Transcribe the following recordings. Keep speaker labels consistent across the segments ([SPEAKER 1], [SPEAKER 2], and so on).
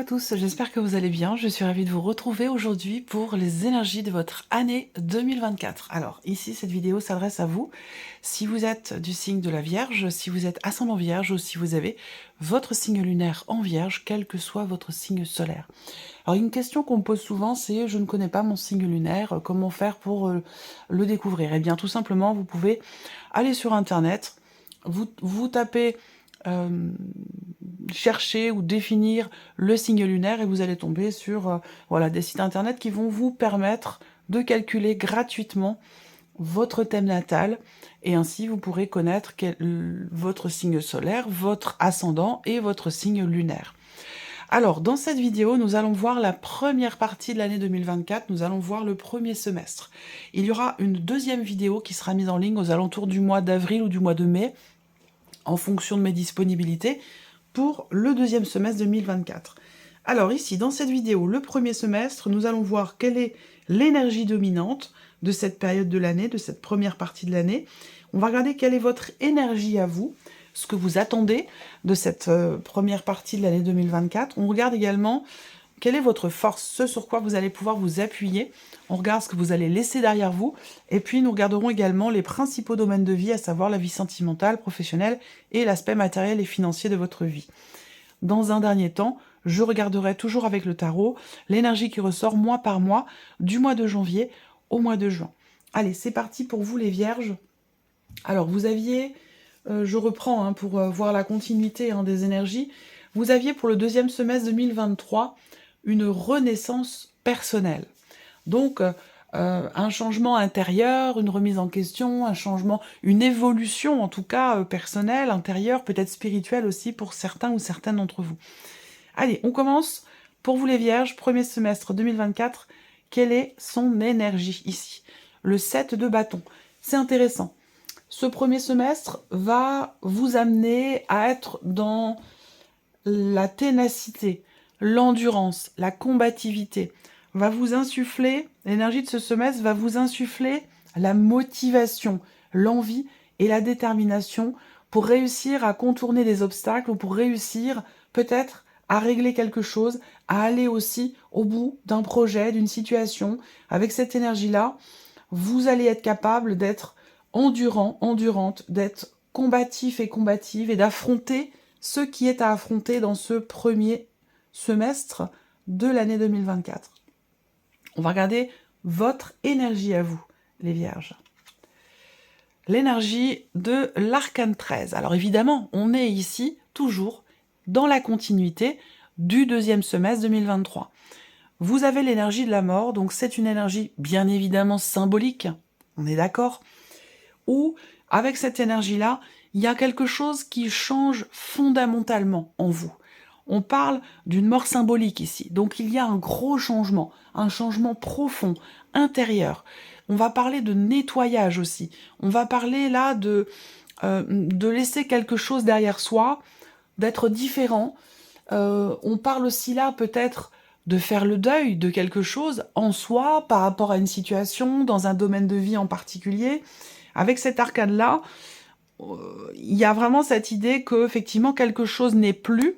[SPEAKER 1] tous, j'espère que vous allez bien. Je suis ravie de vous retrouver aujourd'hui pour les énergies de votre année 2024. Alors ici, cette vidéo s'adresse à vous. Si vous êtes du signe de la Vierge, si vous êtes ascendant Vierge ou si vous avez votre signe lunaire en Vierge, quel que soit votre signe solaire. Alors une question qu'on me pose souvent, c'est je ne connais pas mon signe lunaire, comment faire pour le découvrir? Eh bien tout simplement, vous pouvez aller sur Internet, vous tapez... chercher ou définir le signe lunaire et vous allez tomber sur voilà, des sites internet qui vont vous permettre de calculer gratuitement votre thème natal et ainsi vous pourrez connaître votre signe solaire, votre ascendant et votre signe lunaire. Alors, dans cette vidéo, nous allons voir la première partie de l'année 2024, nous allons voir le premier semestre. Il y aura une deuxième vidéo qui sera mise en ligne aux alentours du mois d'avril ou du mois de mai, en fonction de mes disponibilités, pour le deuxième semestre 2024. Alors ici, dans cette vidéo, le premier semestre, nous allons voir quelle est l'énergie dominante de cette période de l'année, de cette première partie de l'année. On va regarder quelle est votre énergie à vous, ce que vous attendez de cette première partie de l'année 2024. On regarde également quelle est votre force, ce sur quoi vous allez pouvoir vous appuyer. On regarde ce que vous allez laisser derrière vous. Et puis, nous regarderons également les principaux domaines de vie, à savoir la vie sentimentale, professionnelle et l'aspect matériel et financier de votre vie. Dans un dernier temps, je regarderai toujours avec le tarot l'énergie qui ressort mois par mois, du mois de janvier au mois de juin. Allez, c'est parti pour vous les Vierges. Alors, vous aviez, je reprends pour voir la continuité des énergies, vous aviez pour le deuxième semestre 2023 une renaissance personnelle. Donc, un changement intérieur, une remise en question, un changement, une évolution en tout cas personnelle, intérieure, peut-être spirituelle aussi pour certains ou certaines d'entre vous. Allez, on commence. Pour vous les Vierges, premier semestre 2024, quelle est son énergie ici? Le 7 de bâton. C'est intéressant. Ce premier semestre va vous amener à être dans la ténacité, l'endurance, la combativité, va vous insuffler, l'énergie de ce semestre va vous insuffler la motivation, l'envie et la détermination pour réussir à contourner des obstacles ou pour réussir peut-être à régler quelque chose, à aller aussi au bout d'un projet, d'une situation. Avec cette énergie-là, vous allez être capable d'être endurant, endurante, d'être combatif et combative et d'affronter ce qui est à affronter dans ce premier semestre de l'année 2024. On va regarder votre énergie à vous, les Vierges. L'énergie de l'arcane 13. Alors évidemment, on est ici toujours dans la continuité du deuxième semestre 2023. Vous avez l'énergie de la mort, donc c'est une énergie bien évidemment symbolique, on est d'accord, où avec cette énergie-là, il y a quelque chose qui change fondamentalement en vous. On parle d'une mort symbolique ici, donc il y a un gros changement, un changement profond, intérieur. On va parler de nettoyage aussi, on va parler là de laisser quelque chose derrière soi, d'être différent. On parle aussi là peut-être de faire le deuil de quelque chose en soi, par rapport à une situation, dans un domaine de vie en particulier. Avec cet arcane-là, il y a vraiment cette idée qu'effectivement quelque chose n'est plus,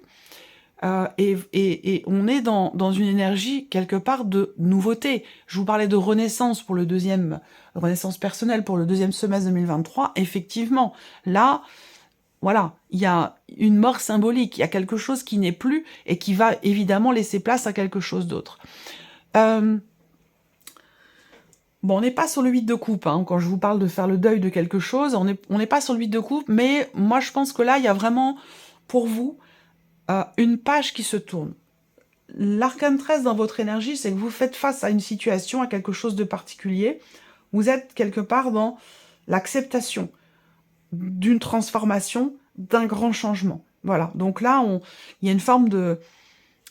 [SPEAKER 1] et on est dans une énergie quelque part de nouveauté. Je vous parlais de renaissance pour le renaissance personnelle pour le deuxième semestre 2023. Effectivement, là, voilà, il y a une mort symbolique, il y a quelque chose qui n'est plus et qui va évidemment laisser place à quelque chose d'autre. Bon, on n'est pas sur le 8 de coupe, quand je vous parle de faire le deuil de quelque chose, on n'est pas sur le 8 de coupe, mais moi je pense que là, il y a vraiment, pour vous, une page qui se tourne. L'arcane 13 dans votre énergie, c'est que vous faites face à une situation, à quelque chose de particulier, vous êtes quelque part dans l'acceptation d'une transformation, d'un grand changement. Voilà, donc là, il y a une forme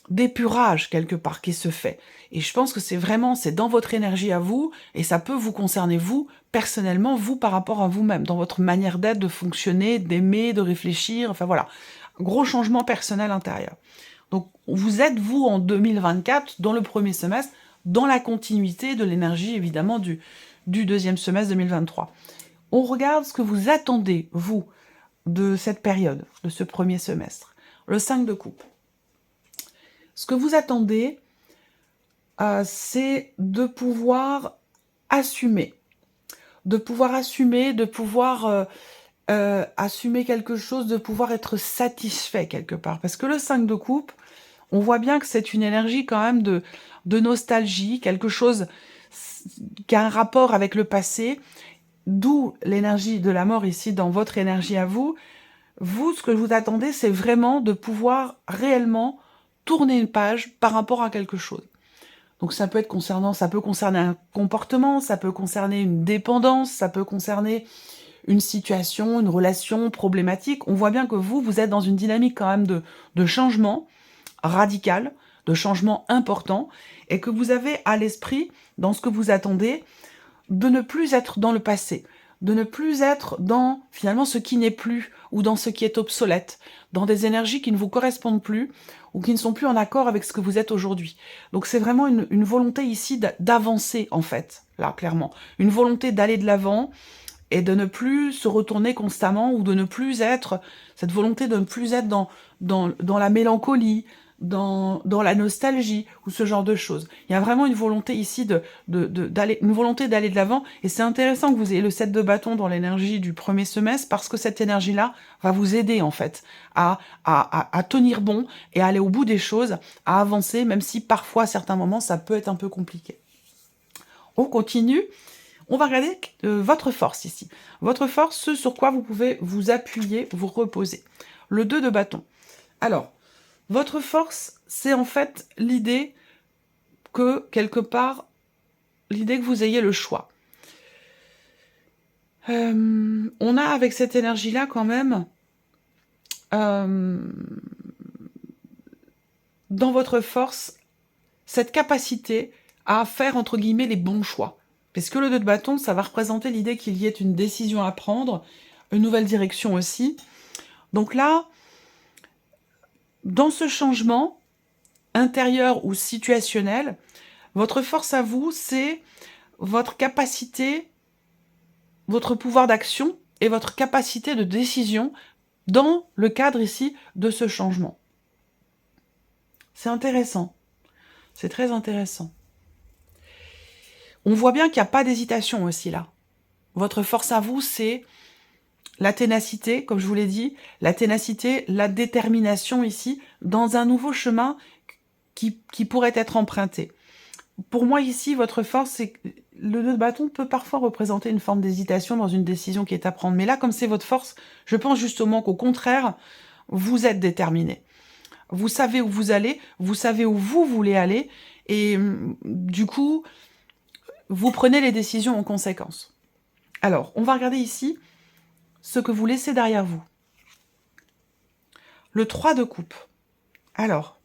[SPEAKER 1] d'épurage quelque part qui se fait. Et je pense que c'est dans votre énergie à vous, et ça peut vous concerner vous, personnellement, vous par rapport à vous-même, dans votre manière d'être, de fonctionner, d'aimer, de réfléchir, enfin voilà. Gros changement personnel intérieur. Donc vous êtes, vous, en 2024, dans le premier semestre, dans la continuité de l'énergie, évidemment, du deuxième semestre 2023. On regarde ce que vous attendez, vous, de cette période, de ce premier semestre. Le 5 de coupe. Ce que vous attendez, c'est de pouvoir assumer. De pouvoir assumer, de pouvoir assumer quelque chose, de pouvoir être satisfait quelque part. Parce que le 5 de coupe, on voit bien que c'est une énergie quand même de nostalgie, quelque chose qui a un rapport avec le passé, d'où l'énergie de la mort ici dans votre énergie à vous. Vous, ce que vous attendez, c'est vraiment de pouvoir réellement tourner une page par rapport à quelque chose. Donc ça peut concerner un comportement, ça peut concerner une dépendance, ça peut concerner une situation, une relation problématique. On voit bien que vous êtes dans une dynamique quand même de changement radical, de changement important, et que vous avez à l'esprit, dans ce que vous attendez, de ne plus être dans le passé, de ne plus être dans finalement ce qui n'est plus, ou dans ce qui est obsolète, dans des énergies qui ne vous correspondent plus, ou qui ne sont plus en accord avec ce que vous êtes aujourd'hui. Donc c'est vraiment une volonté ici d'avancer, en fait, là, clairement. Une volonté d'aller de l'avant, et de ne plus se retourner constamment, ou de ne plus être, cette volonté de ne plus être dans la mélancolie, dans la nostalgie, ou ce genre de choses. Il y a vraiment une volonté ici une volonté d'aller de l'avant, et c'est intéressant que vous ayez le 7 de bâton dans l'énergie du premier semestre, parce que cette énergie-là va vous aider, en fait, à tenir bon, et à aller au bout des choses, à avancer, même si parfois, à certains moments, ça peut être un peu compliqué. On continue. On va regarder votre force ici. Votre force, ce sur quoi vous pouvez vous appuyer, vous reposer. Le 2 de bâton. Alors, votre force, c'est en fait l'idée que, quelque part, l'idée que vous ayez le choix. On a avec cette énergie-là quand même, dans votre force, cette capacité à faire, entre guillemets, les bons choix. Parce que le 2 de bâton, ça va représenter l'idée qu'il y ait une décision à prendre, une nouvelle direction aussi. Donc là, dans ce changement intérieur ou situationnel, votre force à vous, c'est votre capacité, votre pouvoir d'action et votre capacité de décision dans le cadre ici de ce changement. C'est intéressant. C'est très intéressant. On voit bien qu'il n'y a pas d'hésitation aussi là. Votre force à vous, c'est la ténacité, comme je vous l'ai dit, la ténacité, la détermination ici, dans un nouveau chemin qui pourrait être emprunté. Pour moi ici, votre force, c'est que le 2 de bâton peut parfois représenter une forme d'hésitation dans une décision qui est à prendre. Mais là, comme c'est votre force, je pense justement qu'au contraire, vous êtes déterminé. Vous savez où vous allez, vous savez où vous voulez aller, et du coup, vous prenez les décisions en conséquence. Alors, on va regarder ici ce que vous laissez derrière vous. Le 3 de coupe. Alors,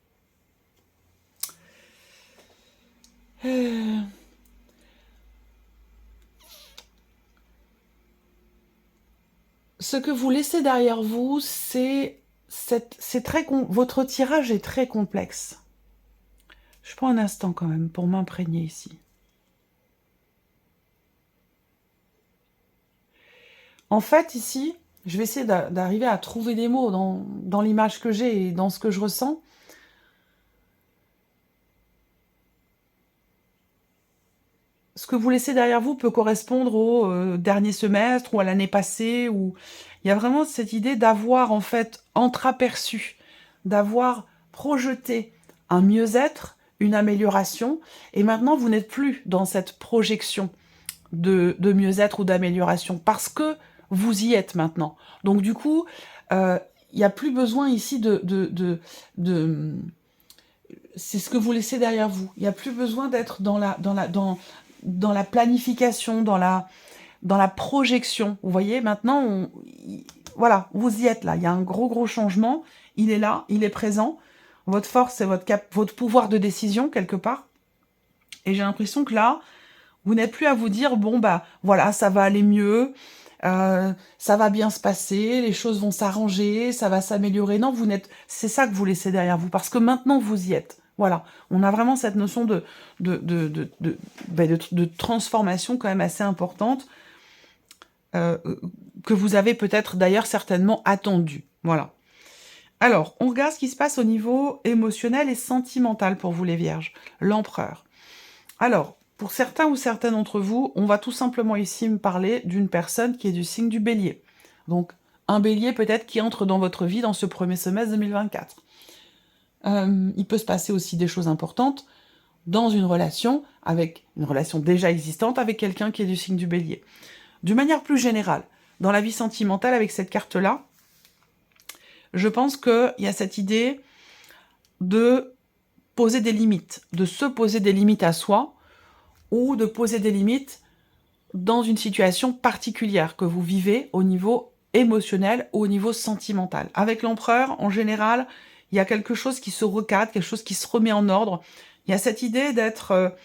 [SPEAKER 1] ce que vous laissez derrière vous, votre tirage est très complexe. Je prends un instant quand même pour m'imprégner ici. En fait, ici, je vais essayer d'arriver à trouver des mots dans l'image que j'ai et dans ce que je ressens. Ce que vous laissez derrière vous peut correspondre au dernier semestre ou à l'année passée. Il y a vraiment cette idée d'avoir en fait entreaperçu, d'avoir projeté un mieux-être, une amélioration. Et maintenant, vous n'êtes plus dans cette projection de mieux-être ou d'amélioration parce que vous y êtes maintenant. Donc du coup, il n'y a plus besoin ici c'est ce que vous laissez derrière vous. Il n'y a plus besoin d'être dans la planification, dans la projection. Vous voyez, maintenant, voilà, vous y êtes là. Il y a un gros changement. Il est là, il est présent. Votre force, c'est votre pouvoir de décision, quelque part. Et j'ai l'impression que là, vous n'êtes plus à vous dire, bon, bah, voilà, ça va aller mieux, ça va bien se passer, les choses vont s'arranger, ça va s'améliorer. Non, c'est ça que vous laissez derrière vous, parce que maintenant, vous y êtes. Voilà, on a vraiment cette notion de transformation quand même assez importante, que vous avez peut-être d'ailleurs certainement attendue. Voilà. Alors, on regarde ce qui se passe au niveau émotionnel et sentimental pour vous les Vierges. L'Empereur. Alors, pour certains ou certaines d'entre vous, on va tout simplement ici me parler d'une personne qui est du signe du Bélier. Donc, un Bélier peut-être qui entre dans votre vie dans ce premier semestre 2024. Il peut se passer aussi des choses importantes dans une relation déjà existante avec quelqu'un qui est du signe du Bélier. D'une manière plus générale, dans la vie sentimentale avec cette carte-là, je pense qu'il y a cette idée de poser des limites, de se poser des limites à soi, ou de poser des limites dans une situation particulière que vous vivez au niveau émotionnel ou au niveau sentimental. Avec l'Empereur, en général, il y a quelque chose qui se recadre, quelque chose qui se remet en ordre. Il y a cette idée d'être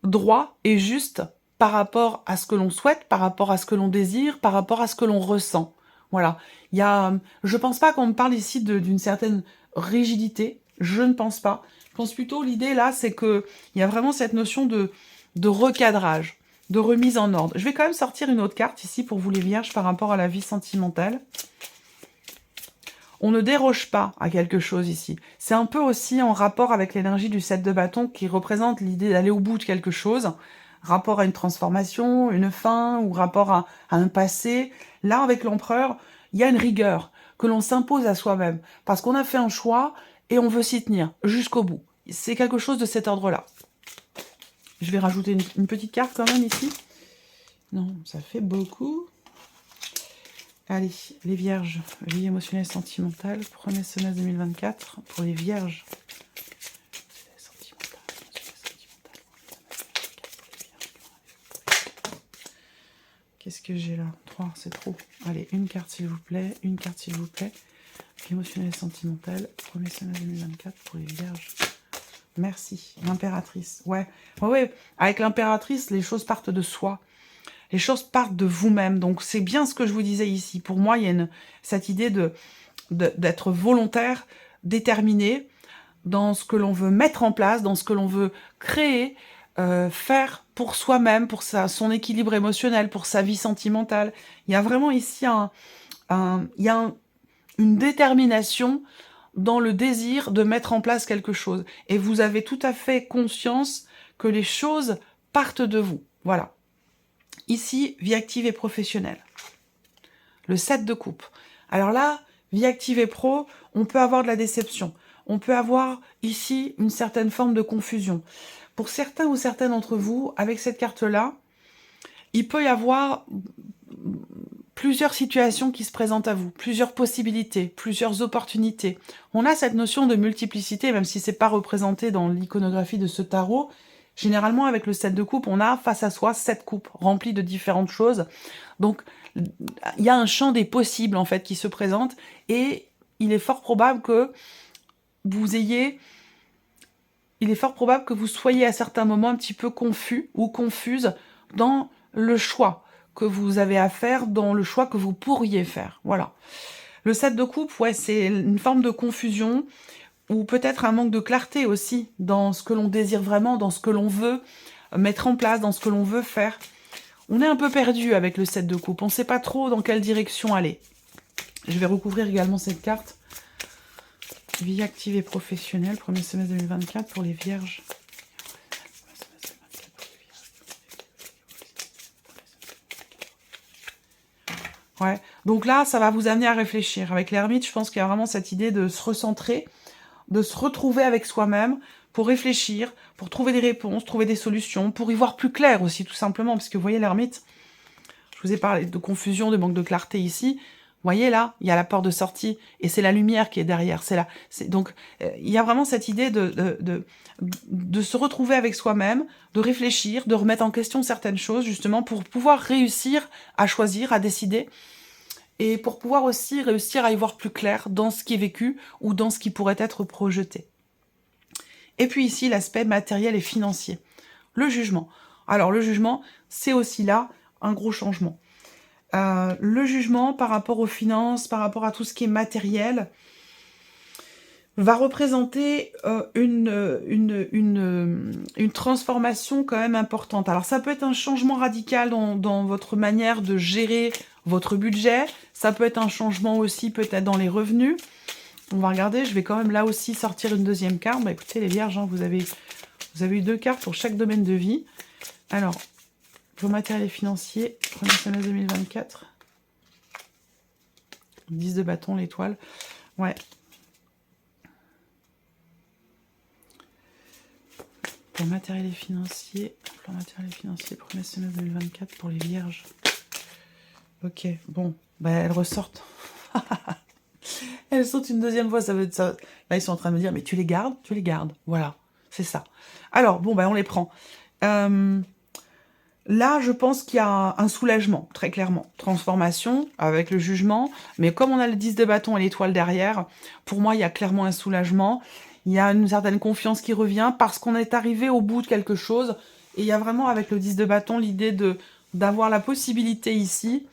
[SPEAKER 1] droit et juste par rapport à ce que l'on souhaite, par rapport à ce que l'on désire, par rapport à ce que l'on ressent. Voilà. Je pense pas qu'on me parle ici d'une certaine rigidité. Je ne pense pas. Je pense plutôt, l'idée là, c'est qu'il y a vraiment cette notion de recadrage, de remise en ordre. Je vais quand même sortir une autre carte ici pour vous les Vierges par rapport à la vie sentimentale. On ne déroge pas à quelque chose ici. C'est un peu aussi en rapport avec l'énergie du 7 de bâton qui représente l'idée d'aller au bout de quelque chose, rapport à une transformation, une fin, ou rapport à un passé. Là, avec l'Empereur, il y a une rigueur que l'on s'impose à soi-même, parce qu'on a fait un choix et on veut s'y tenir jusqu'au bout. C'est quelque chose de cet ordre-là. Je vais rajouter une petite carte quand même ici. Non, ça fait beaucoup. Allez, les Vierges, vie émotionnelle et sentimentale, premier semestre 2024 pour les Vierges. Qu'est-ce que j'ai là? 3, c'est trop. Allez, une carte s'il vous plaît, une carte s'il vous plaît. Vie émotionnelle et sentimentale, premier semestre 2024 pour les Vierges. Merci. L'impératrice. Ouais. Avec l'impératrice, les choses partent de soi. Les choses partent de vous-même. Donc, c'est bien ce que je vous disais ici. Pour moi, il y a cette idée d'être volontaire, déterminé dans ce que l'on veut mettre en place, dans ce que l'on veut créer, faire pour soi-même, pour son équilibre émotionnel, pour sa vie sentimentale. Il y a vraiment ici une détermination dans le désir de mettre en place quelque chose. Et vous avez tout à fait conscience que les choses partent de vous. Voilà. Ici, vie active et professionnelle. Le 7 de coupe. Alors là, vie active et pro, on peut avoir de la déception. On peut avoir ici une certaine forme de confusion. Pour certains ou certaines d'entre vous, avec cette carte-là, il peut y avoir plusieurs situations qui se présentent à vous, plusieurs possibilités, plusieurs opportunités. On a cette notion de multiplicité, même si c'est pas représenté dans l'iconographie de ce tarot. Généralement, avec le 7 de coupe, on a face à soi 7 coupes remplies de différentes choses. Donc, il y a un champ des possibles, en fait, qui se présente. Et il est fort probable que vous soyez à certains moments un petit peu confus ou confuse dans le choix que vous avez à faire, dans le choix que vous pourriez faire. Voilà. Le 7 de coupe, ouais, c'est une forme de confusion, ou peut-être un manque de clarté aussi dans ce que l'on désire vraiment, dans ce que l'on veut mettre en place, dans ce que l'on veut faire. On est un peu perdu avec le 7 de coupe, on ne sait pas trop dans quelle direction aller. Je vais recouvrir également cette carte. Vie active et professionnelle, premier semestre 2024 pour les Vierges. Ouais, donc là, ça va vous amener à réfléchir. Avec l'ermite, je pense qu'il y a vraiment cette idée de se recentrer, de se retrouver avec soi-même pour réfléchir, pour trouver des réponses, trouver des solutions, pour y voir plus clair aussi, tout simplement. Parce que vous voyez, l'ermite, je vous ai parlé de confusion, de manque de clarté ici. Vous voyez là, il y a la porte de sortie et c'est la lumière qui est derrière. Donc, il y a vraiment cette idée de se retrouver avec soi-même, de réfléchir, de remettre en question certaines choses, justement, pour pouvoir réussir à choisir, à décider, et pour pouvoir aussi réussir à y voir plus clair dans ce qui est vécu ou dans ce qui pourrait être projeté. Et puis ici, l'aspect matériel et financier. Le jugement. Alors, le jugement, c'est aussi là un gros changement. Le jugement par rapport aux finances, par rapport à tout ce qui est matériel, va représenter une transformation quand même importante. Alors ça peut être un changement radical dans votre manière de gérer votre budget. Ça peut être un changement aussi peut-être dans les revenus. On va regarder, je vais quand même là aussi sortir une deuxième carte. Bah, écoutez les vierges, hein, vous avez eu 2 cartes pour chaque domaine de vie. Alors, vos matériels financiers, premier semestre 2024. 10 de bâton, l'étoile. Ouais. Plan matériel et financier. Plan matériel et financier, premier semestre 2024 pour les vierges. Ok, bon. Bah, elles ressortent. Elles sautent une deuxième fois, ça veut dire ça. Là, ils sont en train de me dire, mais tu les gardes. Voilà, c'est ça. Alors, bon, bah, on les prend. Là, je pense qu'il y a un soulagement, très clairement. Transformation avec le jugement. Mais comme on a le 10 de bâton et l'étoile derrière, pour moi, il y a clairement un soulagement. Il y a une certaine confiance qui revient parce qu'on est arrivé au bout de quelque chose. Et il y a vraiment, avec le 10 de bâton, l'idée d'avoir la possibilité ici,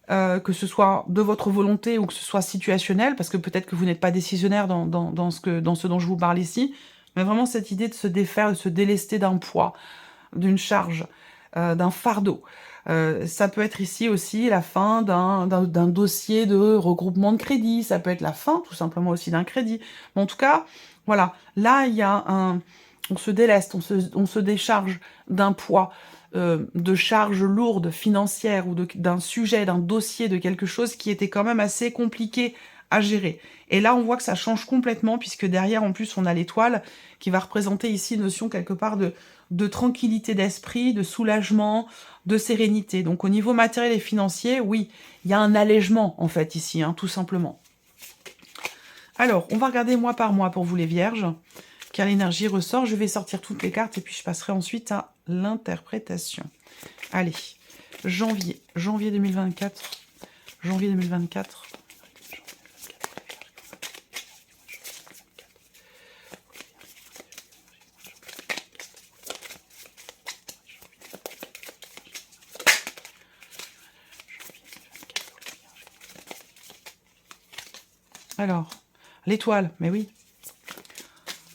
[SPEAKER 1] que ce soit de votre volonté ou que ce soit situationnel, parce que peut-être que vous n'êtes pas décisionnaire dans ce dont je vous parle ici, mais vraiment cette idée de se défaire, de se délester d'un poids, d'une charge, d'un fardeau. Ça peut être ici aussi la fin d'un dossier de regroupement de crédit, ça peut être la fin tout simplement aussi d'un crédit. Mais en tout cas, voilà, là il y a on se déleste, on se décharge d'un poids, de charges lourdes financières ou d'un sujet, d'un dossier, de quelque chose qui était quand même assez compliqué à gérer. Et là, on voit que ça change complètement, puisque derrière, en plus, on a l'étoile qui va représenter ici une notion quelque part de tranquillité d'esprit, de soulagement, de sérénité. Donc au niveau matériel et financier, oui, il y a un allègement, en fait, ici, hein, tout simplement. Alors, on va regarder mois par mois pour vous les vierges, car l'énergie ressort. Je vais sortir toutes les cartes et puis je passerai ensuite à l'interprétation. Allez, janvier 2024. Janvier 2024. Alors, l'étoile, mais oui.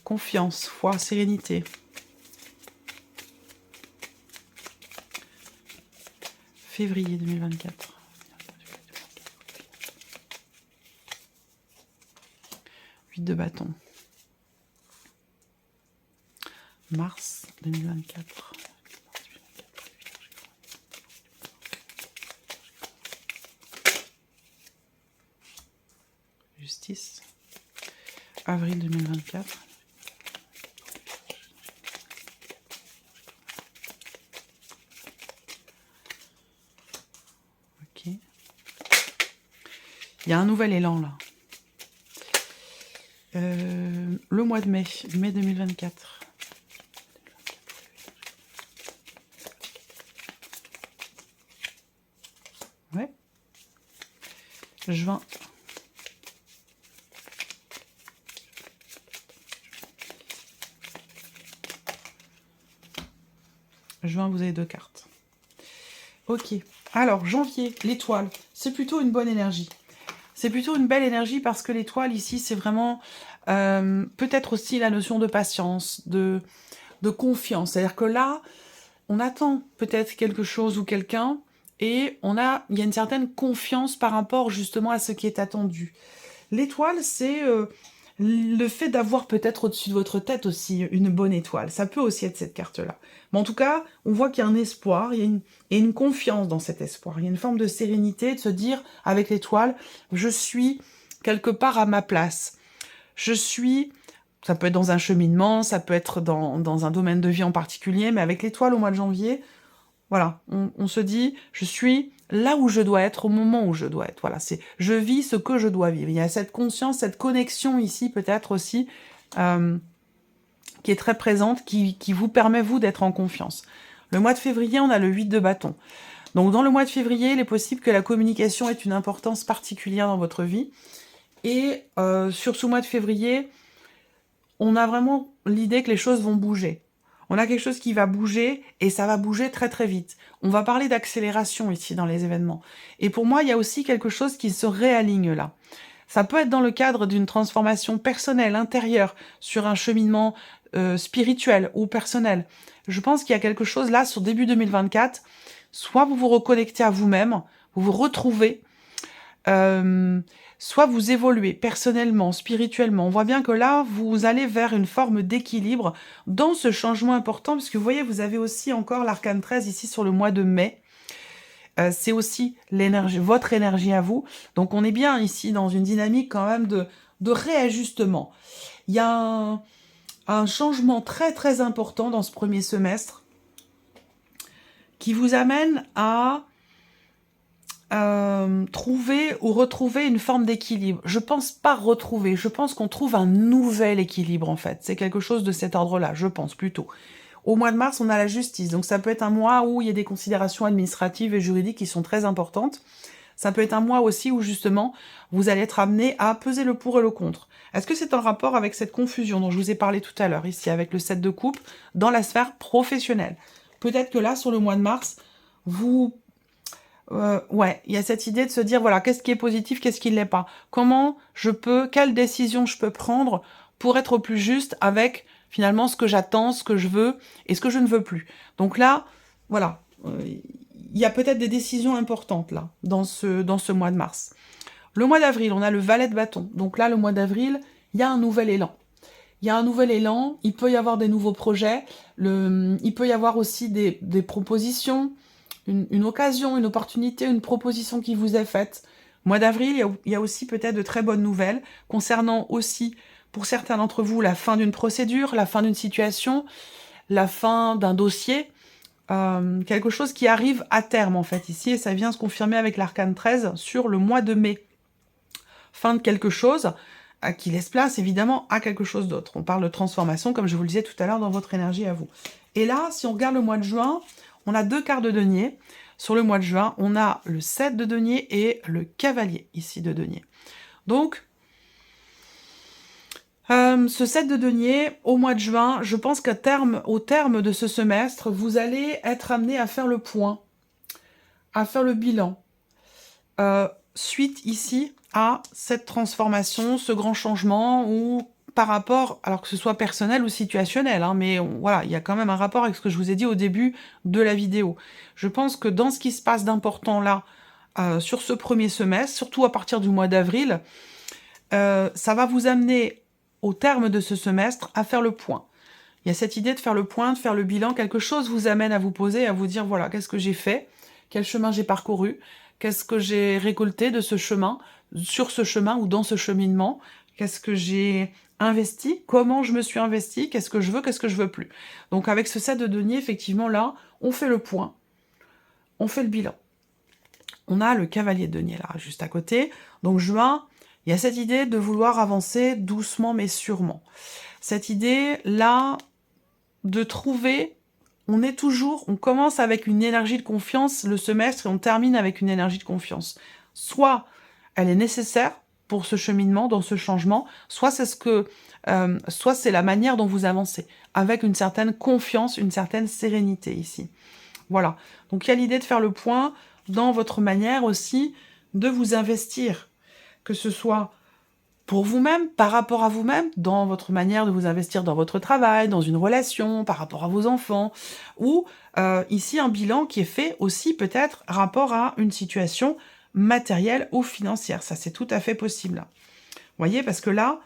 [SPEAKER 1] Confiance, foi, sérénité. Février 2024. 8 de bâton. Mars 2024. Justice. Avril 2024. Ok. Il y a un nouvel élan là. Le mois de mai 2024. Ouais. Juin. Juin, vous avez 2 cartes. Ok. Alors, janvier, l'étoile. C'est plutôt une bonne énergie. C'est plutôt une belle énergie parce que l'étoile, ici, c'est vraiment peut-être aussi la notion de patience, de confiance. C'est-à-dire que là, on attend peut-être quelque chose ou quelqu'un et il y a une certaine confiance par rapport justement à ce qui est attendu. L'étoile, c'est le fait d'avoir peut-être au-dessus de votre tête aussi une bonne étoile. Ça peut aussi être cette carte-là. Mais en tout cas, on voit qu'il y a un espoir, il y a une confiance dans cet espoir. Il y a une forme de sérénité, de se dire, avec l'étoile, je suis quelque part à ma place. Je suis, ça peut être dans un cheminement, ça peut être dans un domaine de vie en particulier, mais avec l'étoile au mois de janvier, voilà, on se dit, je suis là où je dois être, au moment où je dois être. Voilà, je vis ce que je dois vivre. Il y a cette conscience, cette connexion ici, peut-être aussi, qui est très présente, qui vous permet, vous, d'être en confiance. Le mois de février, on a le 8 de bâton. Donc, dans le mois de février, il est possible que la communication ait une importance particulière dans votre vie. Et sur ce mois de février, on a vraiment l'idée que les choses vont bouger. On a quelque chose qui va bouger et ça va bouger très très vite. On va parler d'accélération ici dans les événements. Et pour moi, il y a aussi quelque chose qui se réaligne là. Ça peut être dans le cadre d'une transformation personnelle, intérieure, sur un cheminement spirituel ou personnel. Je pense qu'il y a quelque chose là sur début 2024 soit vous vous reconnectez à vous-même, vous vous retrouvez, soit vous évoluez personnellement, spirituellement. On voit bien que là, vous allez vers une forme d'équilibre dans ce changement important, parce que vous voyez, vous avez aussi encore l'arcane 13 ici sur le mois de mai. C'est aussi l'énergie, votre énergie à vous. Donc on est bien ici dans une dynamique quand même de réajustement. Il y a un changement très très important dans ce premier semestre qui vous amène à trouver ou retrouver une forme d'équilibre. Je pense pas retrouver, je pense qu'on trouve un nouvel équilibre en fait. C'est quelque chose de cet ordre-là, je pense plutôt. Au mois de mars, on a la justice, donc ça peut être un mois où il y a des considérations administratives et juridiques qui sont très importantes. Ça peut être un mois aussi où justement, vous allez être amené à peser le pour et le contre. Est-ce que c'est en rapport avec cette confusion dont je vous ai parlé tout à l'heure, ici avec le 7 de coupe, dans la sphère professionnelle? Peut-être que là, sur le mois de mars, vous... ouais, il y a cette idée de se dire, voilà, qu'est-ce qui est positif, qu'est-ce qui ne l'est pas? Comment je peux, quelle décision je peux prendre pour être au plus juste avec, finalement, ce que j'attends, ce que je veux et ce que je ne veux plus. Donc là, voilà, il y a peut-être des décisions importantes, là, dans ce mois de mars. Le mois d'avril, on a le valet de bâton. Donc là, le mois d'avril, il y a un nouvel élan. Il y a un nouvel élan, il peut y avoir des nouveaux projets, il peut y avoir aussi des propositions, une occasion, une opportunité, une proposition qui vous est faite. Mois d'avril, il y a aussi peut-être de très bonnes nouvelles concernant aussi, pour certains d'entre vous, la fin d'une procédure, la fin d'une situation, la fin d'un dossier, quelque chose qui arrive à terme en fait ici, et ça vient se confirmer avec l'arcane 13 sur le mois de mai. Fin de quelque chose qui laisse place évidemment à quelque chose d'autre. On parle de transformation, comme je vous le disais tout à l'heure, dans votre énergie à vous. Et là, si on regarde le mois de juin, on a deux cartes de denier. Sur le mois de juin, on a le 7 de denier et le cavalier, ici, de denier. Donc, ce 7 de denier, au mois de juin, je pense qu'au terme de ce semestre, vous allez être amené à faire le point, à faire le bilan. Suite ici à cette transformation, ce grand changement, ou par rapport, alors que ce soit personnel ou situationnel, hein, mais voilà, il y a quand même un rapport avec ce que je vous ai dit au début de la vidéo. Je pense que dans ce qui se passe d'important là, sur ce premier semestre, surtout à partir du mois d'avril, ça va vous amener au terme de ce semestre à faire le point. Il y a cette idée de faire le point, de faire le bilan, quelque chose vous amène à vous poser, à vous dire, voilà, qu'est-ce que j'ai fait, quel chemin j'ai parcouru, qu'est-ce que j'ai récolté de ce chemin, sur ce chemin ou dans ce cheminement, qu'est-ce que j'ai investi, comment je me suis investi, qu'est-ce que je veux plus. Donc avec ce 7 de denier, effectivement, là, on fait le point, on fait le bilan. On a le cavalier de denier, là, juste à côté. Donc juin, il y a cette idée de vouloir avancer doucement mais sûrement. Cette idée, là, de trouver... On commence avec une énergie de confiance le semestre et on termine avec une énergie de confiance. Soit elle est nécessaire pour ce cheminement, dans ce changement, soit c'est la manière dont vous avancez, avec une certaine confiance, une certaine sérénité ici. Voilà. Donc il y a l'idée de faire le point dans votre manière aussi de vous investir, que ce soit pour vous-même, par rapport à vous-même, dans votre manière de vous investir dans votre travail, dans une relation, par rapport à vos enfants, ou ici un bilan qui est fait aussi peut-être rapport à une situation matérielle ou financière. Ça, c'est tout à fait possible. Vous voyez, parce que là,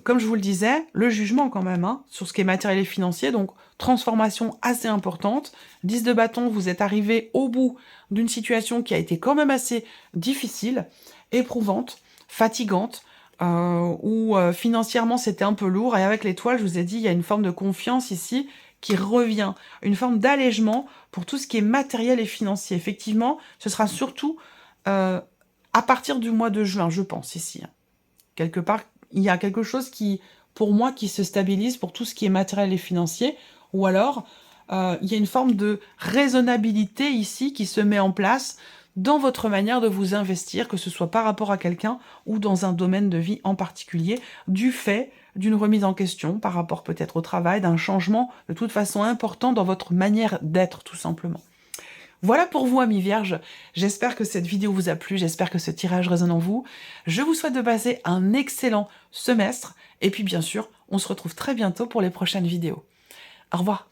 [SPEAKER 1] comme je vous le disais, le jugement quand même, hein, sur ce qui est matériel et financier, donc transformation assez importante. 10 de bâton, vous êtes arrivé au bout d'une situation qui a été quand même assez difficile, éprouvante, fatigante, où financièrement c'était un peu lourd, et avec l'étoile, je vous ai dit, il y a une forme de confiance ici qui revient, une forme d'allègement pour tout ce qui est matériel et financier. Effectivement, ce sera surtout à partir du mois de juin, je pense, ici. Quelque part, il y a quelque chose qui, pour moi, qui se stabilise pour tout ce qui est matériel et financier, ou alors, il y a une forme de raisonnabilité ici qui se met en place dans votre manière de vous investir, que ce soit par rapport à quelqu'un ou dans un domaine de vie en particulier, du fait d'une remise en question par rapport peut-être au travail, d'un changement de toute façon important dans votre manière d'être, tout simplement. Voilà pour vous, amis vierges. J'espère que cette vidéo vous a plu, j'espère que ce tirage résonne en vous. Je vous souhaite de passer un excellent semestre, et puis bien sûr, on se retrouve très bientôt pour les prochaines vidéos. Au revoir.